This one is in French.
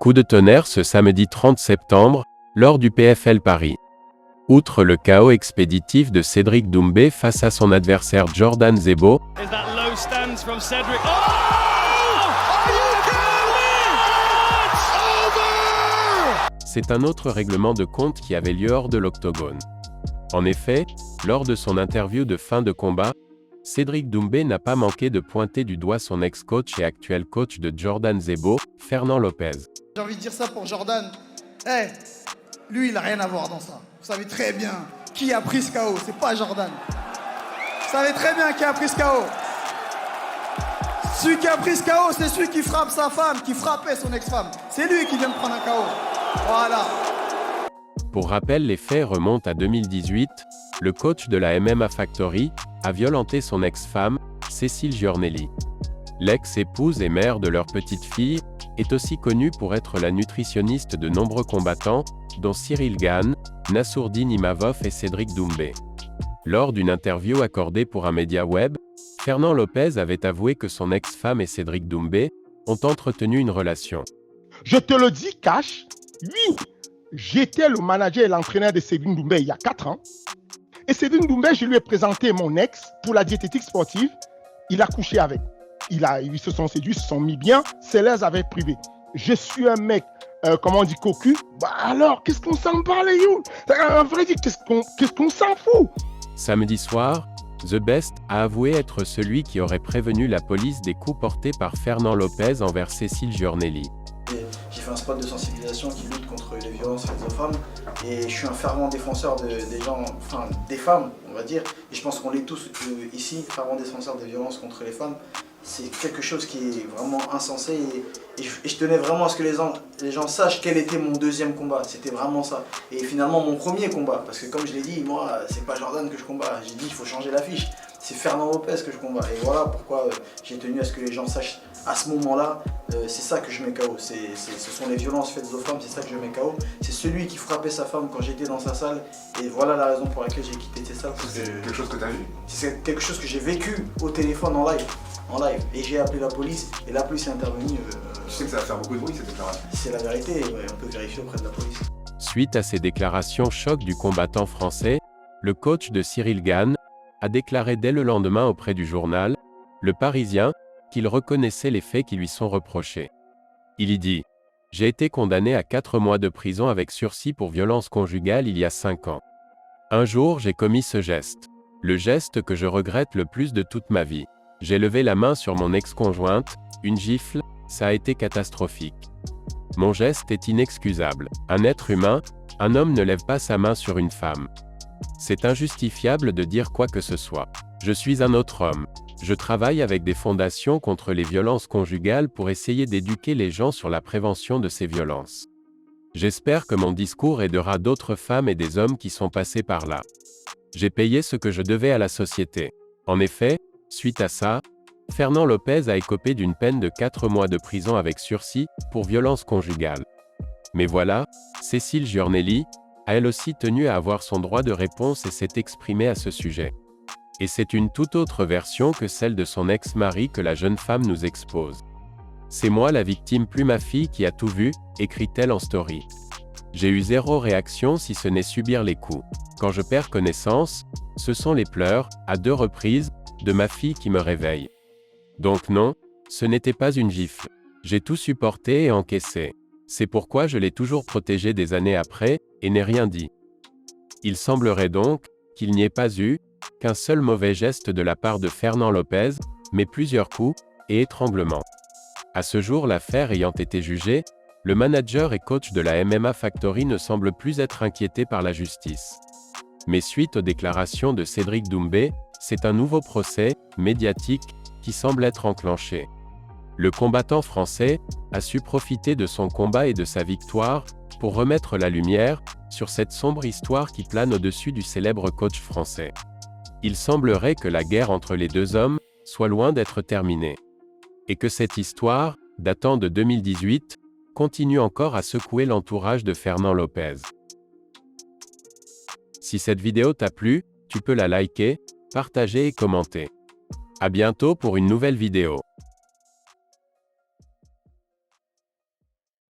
Coup de tonnerre ce samedi 30 septembre, lors du PFL Paris. Outre le chaos expéditif de Cédric Doumbé face à son adversaire Jordan Zebo, c'est un autre règlement de compte qui avait lieu hors de l'octogone. En effet, lors de son interview de fin de combat, Cédric Doumbé n'a pas manqué de pointer du doigt son ex-coach et actuel coach de Jordan Zebo, Fernand Lopez. J'ai envie de dire ça pour Jordan. Lui, il n'a rien à voir dans ça. Vous savez très bien qui a pris ce KO, c'est pas Jordan. Vous savez très bien qui a pris ce KO. Celui qui a pris ce KO, c'est celui qui frappe sa femme, qui frappait son ex-femme. C'est lui qui vient de prendre un KO. Voilà. Pour rappel, les faits remontent à 2018. Le coach de la MMA Factory a violenté son ex-femme, Cécile Giornelli. L'ex-épouse et mère de leur petite fille est aussi connue pour être la nutritionniste de nombreux combattants, dont Cyril Gane, Nassourdine Imavov et Cédric Doumbé. Lors d'une interview accordée pour un média web, Fernand Lopez avait avoué que son ex-femme et Cédric Doumbé ont entretenu une relation. Je te le dis, cash, oui, j'étais le manager et l'entraîneur de Cédric Doumbé il y a 4 ans. Et Cédric Doumbé, je lui ai présenté mon ex pour la diététique sportive. Il a couché avec. Ils se sont séduits, ils se sont mis bien. C'est leurs affaires privées. Je suis un mec, cocu. Alors, qu'est-ce qu'on s'en parle, you? En vrai dire, qu'est-ce qu'on s'en fout? Samedi soir, The Best a avoué être celui qui aurait prévenu la police des coups portés par Fernand Lopez envers Cécile Giornelli. J'ai fait un spot de sensibilisation qui lutte contre les violences faites aux femmes et je suis un fervent défenseur des femmes, on va dire, et je pense qu'on l'est tous ici, fervent défenseur des violences contre les femmes. C'est quelque chose qui est vraiment insensé et je tenais vraiment à ce que les gens sachent quel était mon deuxième combat, c'était vraiment ça. Et finalement mon premier combat, parce que comme je l'ai dit, moi c'est pas Jordan que je combats, j'ai dit il faut changer l'affiche, c'est Fernand Lopez que je combats. Et voilà pourquoi j'ai tenu à ce que les gens sachent à ce moment-là, c'est ça que je mets KO, ce sont les violences faites aux femmes, c'est ça que je mets KO. C'est celui qui frappait sa femme quand j'étais dans sa salle et voilà la raison pour laquelle j'ai quitté ces salles. C'est quelque chose que tu as vu? C'est quelque chose que j'ai vécu au téléphone en live. Et j'ai appelé la police et la police est intervenue. Tu sais que ça va faire beaucoup de bruit cette déclaration. C'est la vérité, on peut vérifier auprès de la police. Suite à ces déclarations choc du combattant français, le coach de Cyril Gane a déclaré dès le lendemain auprès du journal Le Parisien qu'il reconnaissait les faits qui lui sont reprochés. Il y dit « J'ai été condamné à 4 mois de prison avec sursis pour violence conjugale il y a 5 ans. Un jour, j'ai commis ce geste. Le geste que je regrette le plus de toute ma vie. J'ai levé la main sur mon ex-conjointe, une gifle, ça a été catastrophique. Mon geste est inexcusable. Un être humain, un homme ne lève pas sa main sur une femme. C'est injustifiable de dire quoi que ce soit. Je suis un autre homme. Je travaille avec des fondations contre les violences conjugales pour essayer d'éduquer les gens sur la prévention de ces violences. J'espère que mon discours aidera d'autres femmes et des hommes qui sont passés par là. J'ai payé ce que je devais à la société. En effet, suite à ça, Fernand Lopez a écopé d'une peine de 4 mois de prison avec sursis pour violence conjugale. Mais voilà, Cécile Giornelli a elle aussi tenu à avoir son droit de réponse et s'est exprimée à ce sujet. Et c'est une toute autre version que celle de son ex-mari que la jeune femme nous expose. C'est moi la victime plus ma fille qui a tout vu, écrit-elle en story. J'ai eu 0 réaction si ce n'est subir les coups. Quand je perds connaissance, ce sont les pleurs, à 2 reprises, de ma fille qui me réveillent. Donc non, ce n'était pas une gifle. J'ai tout supporté et encaissé. C'est pourquoi je l'ai toujours protégé des années après, et n'ai rien dit. Il semblerait donc qu'il n'y ait pas eu qu'un seul mauvais geste de la part de Fernand Lopez, mais plusieurs coups et étranglements. À ce jour, l'affaire ayant été jugée, le manager et coach de la MMA Factory ne semble plus être inquiété par la justice. Mais suite aux déclarations de Cédric Doumbé, c'est un nouveau procès, médiatique, qui semble être enclenché. Le combattant français a su profiter de son combat et de sa victoire pour remettre la lumière sur cette sombre histoire qui plane au-dessus du célèbre coach français. Il semblerait que la guerre entre les deux hommes soit loin d'être terminée. Et que cette histoire, datant de 2018, continue encore à secouer l'entourage de Fernand Lopez. Si cette vidéo t'a plu, tu peux la liker, partager et commenter. À bientôt pour une nouvelle vidéo.